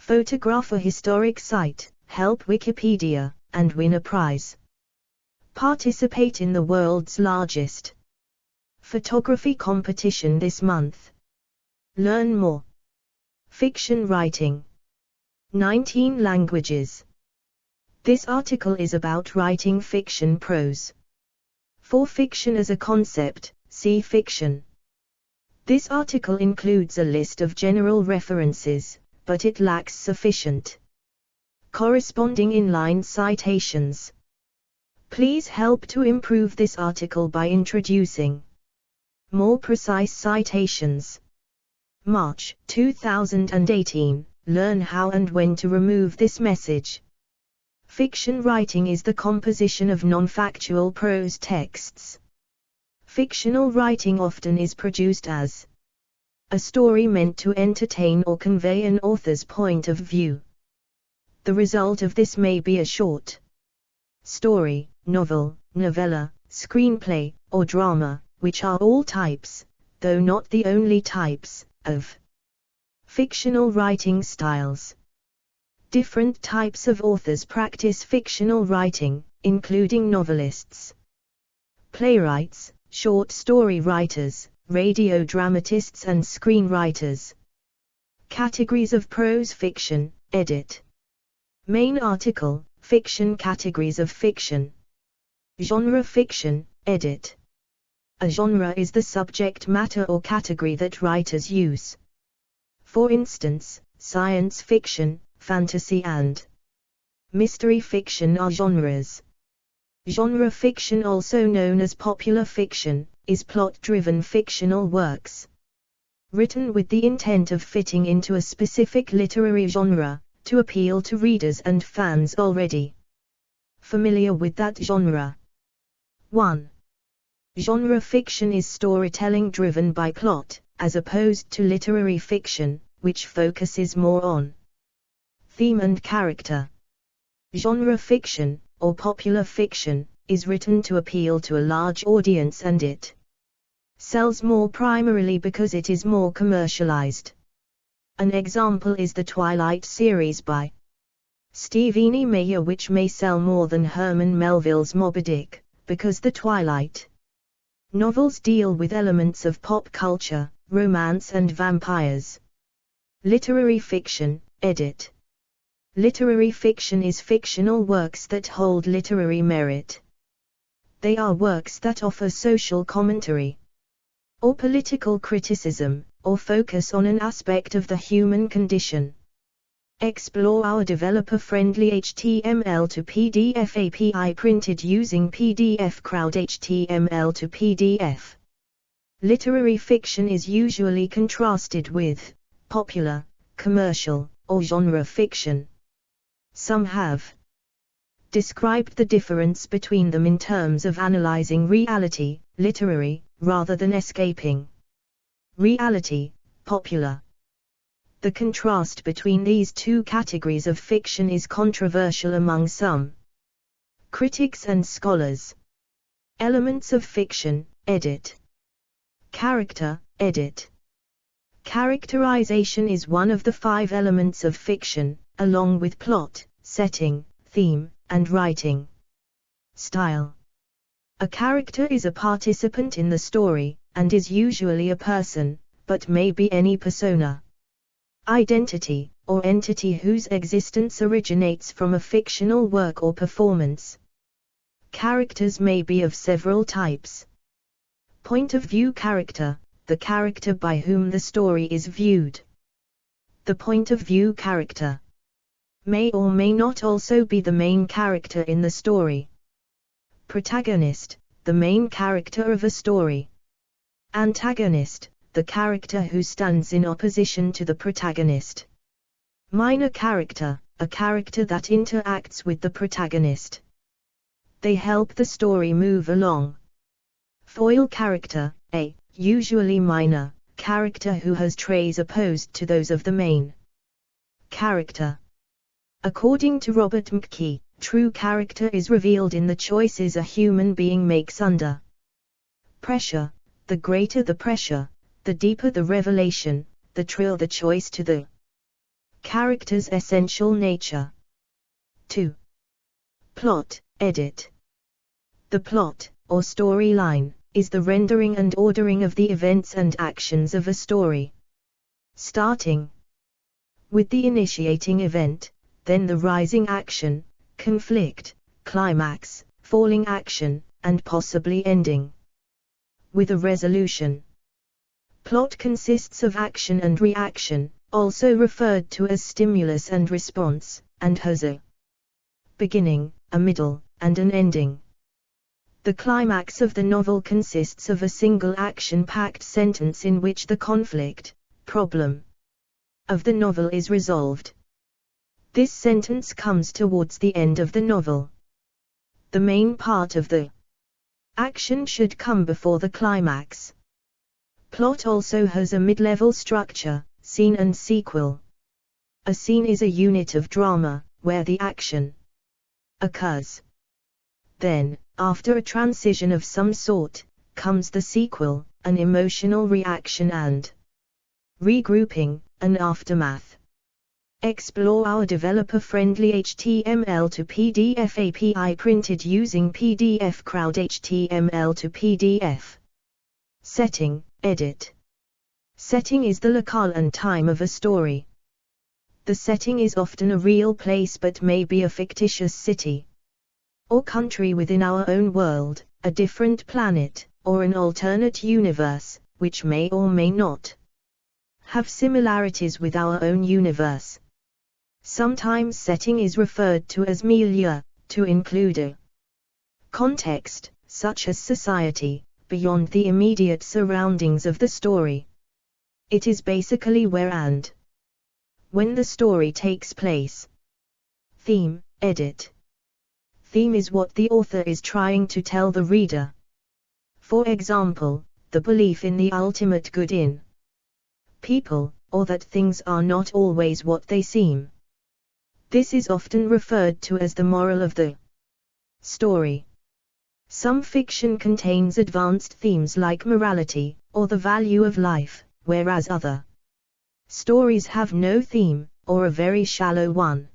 Photograph a historic site, help Wikipedia, and win a prize. Participate in the world's largest photography competition this month. Learn more. Fiction writing. 19 languages. This article is about writing fiction prose. For fiction as a concept, see fiction. This article includes a list of general references, but it lacks sufficient corresponding inline citations. Please help to improve this article by introducing more precise citations. March 2018. Learn how and when to remove this message. Fiction writing is the composition of non-factual prose texts. Fictional writing often is produced as a story meant to entertain or convey an author's point of view. The result of this may be a short story, novel, novella, screenplay, or drama, which are all types, though not the only types, of fictional writing styles. Different types of authors practice fictional writing, including novelists, playwrights, short story writers, radio dramatists and screenwriters. Categories of prose fiction, edit. Main article, fiction. Categories of fiction. Genre fiction, edit. A genre is the subject matter or category that writers use. For instance, science fiction, fantasy and mystery fiction are genres. Genre fiction, also known as popular fiction, is plot-driven fictional works written with the intent of fitting into a specific literary genre, to appeal to readers and fans already familiar with that genre. 1. Genre fiction is storytelling driven by plot, as opposed to literary fiction, which focuses more on theme and character. Genre fiction, or popular fiction, is written to appeal to a large audience and it sells more primarily because it is more commercialized. An example is the Twilight series by Stephen E. Meyer, which may sell more than Herman Melville's Moby Dick, because the Twilight novels deal with elements of pop culture, romance and vampires. Literary fiction, edit. Literary fiction is fictional works that hold literary merit. They are works that offer social commentary or political criticism, or focus on an aspect of the human condition. Explore our developer-friendly HTML to PDF API printed using PDF Crowd HTML to PDF. Literary fiction is usually contrasted with popular, commercial, or genre fiction. Some have described the difference between them in terms of analyzing reality, literary, rather than escaping reality, popular. The contrast between these two categories of fiction is controversial among some critics and scholars. Elements of fiction, edit. Character, edit. Characterization is one of the 5 elements of fiction, along with plot, setting, theme, and writing style. A character is a participant in the story, and is usually a person, but may be any persona, identity, or entity whose existence originates from a fictional work or performance. Characters may be of several types. Point of view character, the character by whom the story is viewed. The point of view character may or may not also be the main character in the story. Protagonist, the main character of a story. Antagonist, the character who stands in opposition to the protagonist. Minor character, a character that interacts with the protagonist. They help the story move along. Foil character, a, usually minor, character who has traits opposed to those of the main character. According to Robert McKee, true character is revealed in the choices a human being makes under pressure. The greater the pressure, the deeper the revelation, the truer the choice to the Character's essential nature. 2. Plot, edit. The plot, or storyline, is the rendering and ordering of the events and actions of a story. Starting with the initiating event, then the rising action, conflict, climax, falling action, and possibly ending with a resolution. Plot consists of action and reaction, also referred to as stimulus and response, and has a beginning, a middle, and an ending. The climax of the novel consists of a single action-packed sentence in which the conflict, problem of the novel is resolved. This sentence comes towards the end of the novel. The main part of the action should come before the climax. Plot also has a mid-level structure, scene and sequel. A scene is a unit of drama, where the action occurs. Then, after a transition of some sort, comes the sequel, an emotional reaction and regrouping, an aftermath. Explore our developer-friendly HTML to PDF API printed using PDF Crowd HTML to PDF. Setting, edit. Setting is the locale and time of a story. The setting is often a real place but may be a fictitious city or country within our own world, a different planet, or an alternate universe, which may or may not have similarities with our own universe. Sometimes setting is referred to as milieu, to include a context, such as society, beyond the immediate surroundings of the story. It is basically where and when the story takes place. Theme, edit. Theme is what the author is trying to tell the reader. For example, the belief in the ultimate good in people, or that things are not always what they seem. This is often referred to as the moral of the story. Some fiction contains advanced themes like morality, or the value of life, whereas other stories have no theme, or a very shallow one.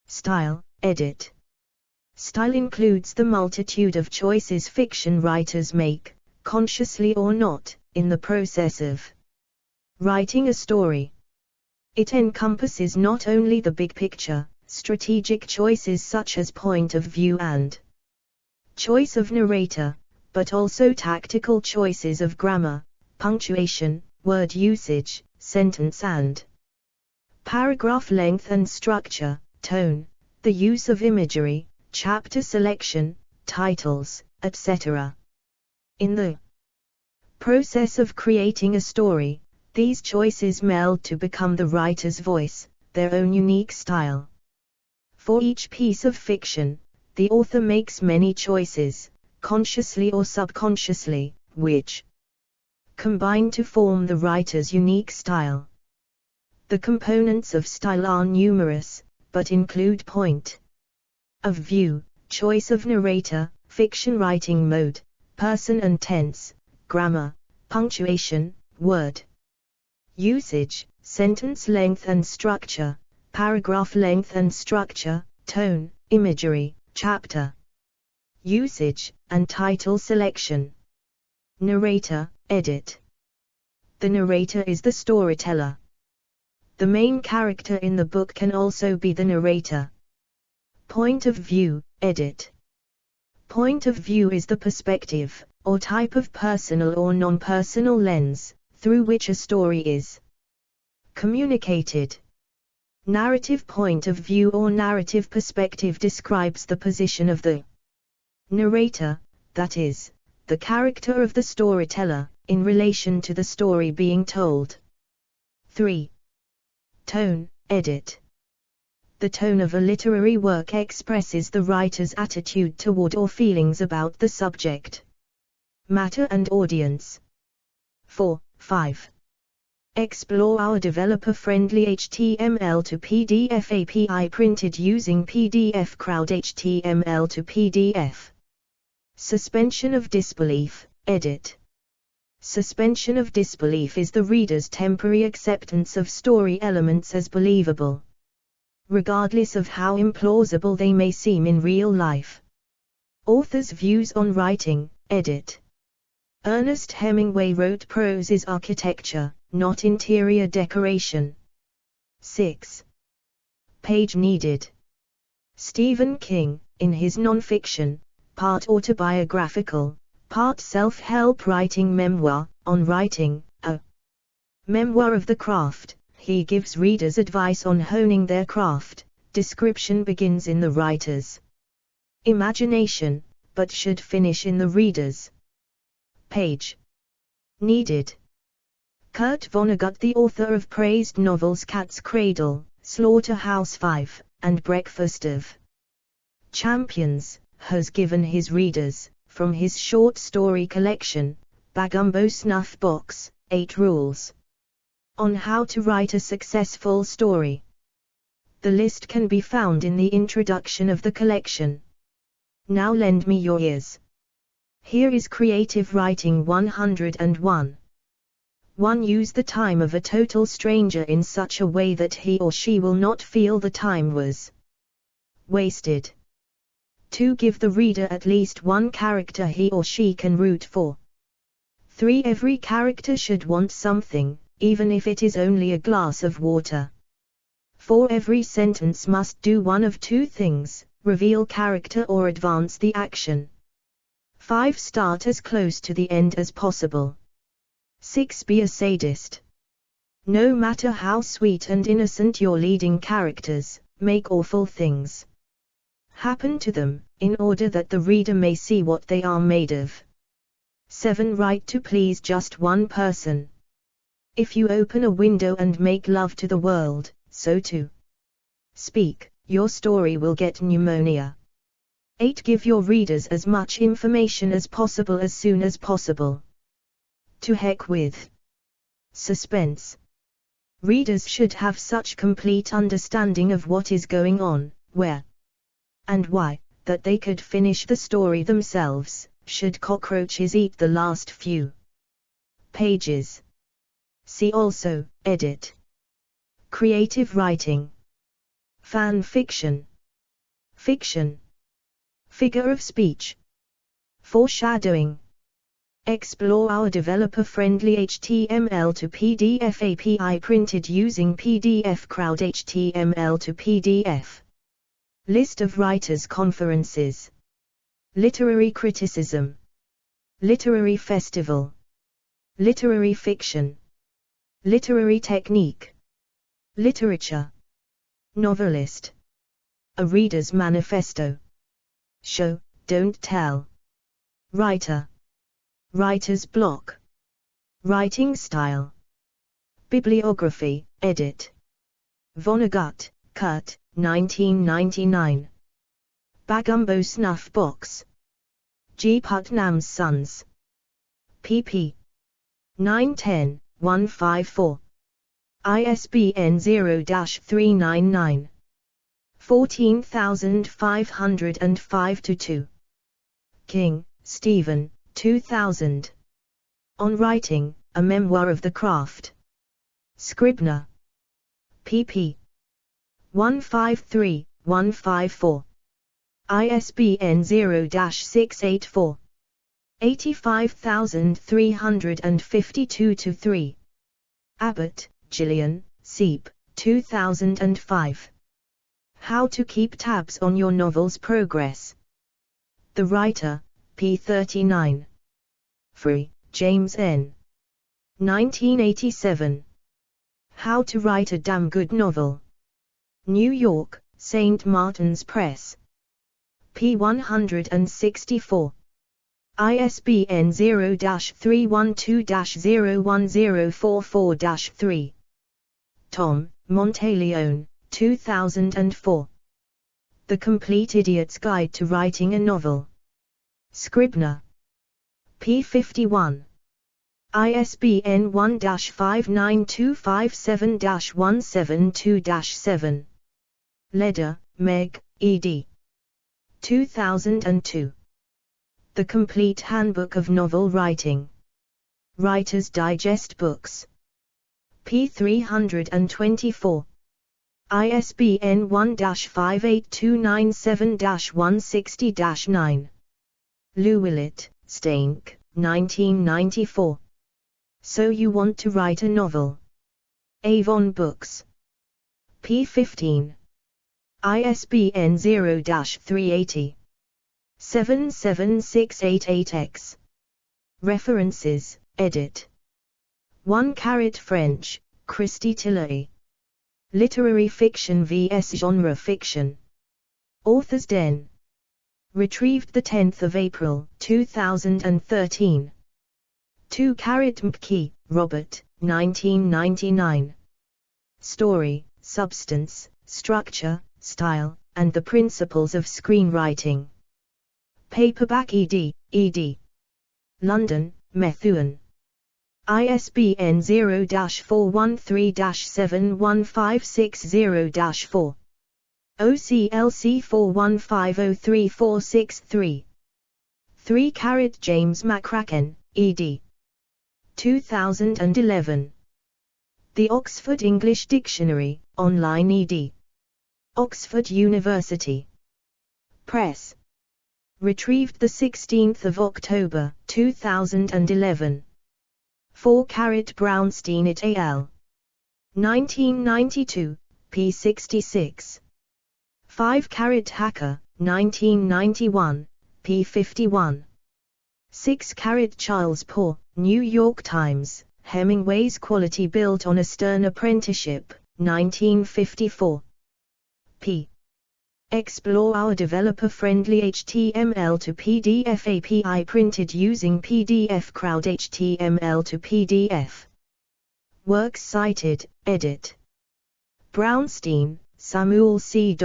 Style, edit. Style includes the multitude of choices fiction writers make, consciously or not, in the process of writing a story. It encompasses not only the big picture, strategic choices such as point of view and choice of narrator, but also tactical choices of grammar, punctuation, word usage, sentence and paragraph length and structure, tone, the use of imagery, chapter selection, titles, etc. In the process of creating a story, these choices meld to become the writer's voice, their own unique style. For each piece of fiction, the author makes many choices, consciously or subconsciously, which combine to form the writer's unique style. The components of style are numerous, but include point of view, choice of narrator, fiction writing mode, person and tense, grammar, punctuation, word usage, sentence length and structure, paragraph length and structure, tone, imagery, chapter usage, and title selection. Narrator, edit. The narrator is the storyteller. The main character in the book can also be the narrator. Point of view, edit. Point of view is the perspective, or type of personal or non-personal lens, through which a story is communicated. Narrative point of view or narrative perspective describes the position of the narrator, that is, the character of the storyteller, in relation to the story being told. 3. Tone, edit. The tone of a literary work expresses the writer's attitude toward or feelings about the subject matter and audience. 4. 5. Explore our developer-friendly HTML to PDF API printed using PDF Crowd HTML to PDF. Suspension of disbelief, edit. Suspension of disbelief is the reader's temporary acceptance of story elements as believable, regardless of how implausible they may seem in real life. Author's views on writing, edit. Ernest Hemingway wrote prose is architecture, not interior decoration. 6. Page needed. Stephen King, in his non-fiction, part autobiographical, part self-help writing memoir, On Writing, a memoir of the craft, he gives readers advice on honing their craft. Description begins in the writer's imagination, but should finish in the reader's. Page needed. Kurt Vonnegut, the author of praised novels Cat's Cradle, Slaughterhouse-Five, and Breakfast of Champions, has given his readers, from his short story collection, Bagumbo Snuff Box, 8 rules on how to write a successful story. The list can be found in the introduction of the collection. Now lend me your ears. Here is Creative Writing 101. 1. Use the time of a total stranger in such a way that he or she will not feel the time was wasted. 2. Give the reader at least one character he or she can root for. 3. Every character should want something, even if it is only a glass of water. 4. Every sentence must do one of 2 things, reveal character or advance the action. 5. Start as close to the end as possible. 6. Be a sadist. No matter how sweet and innocent your leading characters, make awful things happen to them, in order that the reader may see what they are made of. 7. Write to please just one person. If you open a window and make love to the world, so to speak, your story will get pneumonia. 8. Give your readers as much information as possible as soon as possible. To heck with suspense. Readers should have such complete understanding of what is going on, where, and why, that they could finish the story themselves, should cockroaches eat the last few pages. See also, edit. Creative writing. Fan fiction. Fiction. Figure of speech. Foreshadowing. Explore our developer-friendly HTML to PDF API printed using PDF Crowd HTML to PDF. List of writers' conferences. Literary criticism. Literary festival. Literary fiction. Literary technique. Literature. Novelist. A reader's manifesto. Show, don't tell. Writer. Writer's block. Writing style. Bibliography, edit. Vonnegut, Kurt, 1999. Bagumbo Snuff Box. G. Putnam's Sons. pp. 910, 154. ISBN 0-399. 14505-2. King, Stephen, 2000. On Writing, A Memoir of the Craft. Scribner. pp. 153, 154. ISBN 0-684. 85352-3. Abbott, Gillian, Seep, 2005. How to Keep Tabs on Your Novel's Progress. The Writer, p. 39. Free, James N. 1987. How to Write a Damn Good Novel. New York, St. Martin's Press. p. 164. ISBN 0-312-01044-3. Tom, Monteleone, 2004. The Complete Idiot's Guide to Writing a Novel. Scribner. p. 51. ISBN 1-59257-172-7. Leder, Meg, ed. 2002. The Complete Handbook of Novel Writing. Writer's Digest Books. p. 324. ISBN 1-58297-160-9. Llewellyn, Stank, 1994. So You Want to Write a Novel. Avon Books. p. 15. ISBN 0-380. 77688-X. References, edit. 1 French, Christy Tillery. Literary Fiction vs. Genre Fiction. Authors Den. Retrieved 10 April 2013. 2 McKee, Robert, 1999. Story, Substance, Structure, Style, and the Principles of Screenwriting. Paperback ed. London, Methuen. ISBN 0-413-71560-4. OCLC 41503463. 3 James McCracken, ed. 2011. The Oxford English Dictionary, online ed. Oxford University Press. Retrieved 16 October 2011. 4 Brownstein et al. 1992, p. 66. 5 Hacker, 1991, p. 51. 6 Charles Poor, New York Times, Hemingway's Quality Built on a Stern Apprenticeship, 1954. p. Explore our developer-friendly HTML to PDF API printed using PDF Crowd HTML to PDF. Works cited, edit. Brownstein, Samuel C.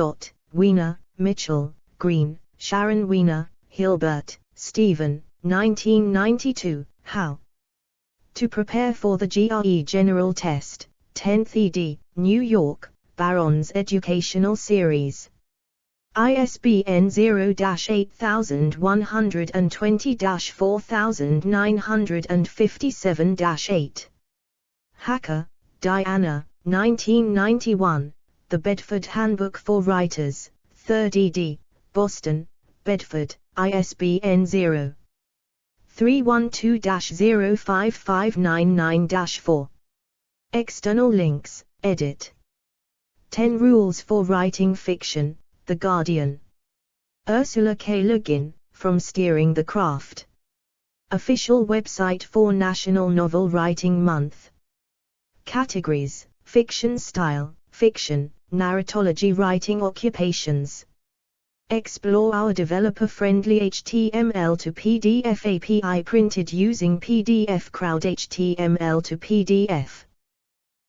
Weiner, Mitchell, Green, Sharon Weiner, Hilbert, Stephen, 1992, How to Prepare for the GRE General Test, 10th ed., New York, Barron's Educational Series. ISBN 0-8120-4957-8. Hacker, Diana, 1991, The Bedford Handbook for Writers, 3rd ed., Boston, Bedford, ISBN 0-312-05599-4. External links, edit. 10 Rules for Writing Fiction, The Guardian. Ursula K. Le Guin, From Steering the Craft. Official website for National Novel Writing Month. Categories: Fiction Style, Fiction, Narratology Writing Occupations. Explore our developer-friendly HTML to PDF API printed using PDF Crowd HTML to PDF.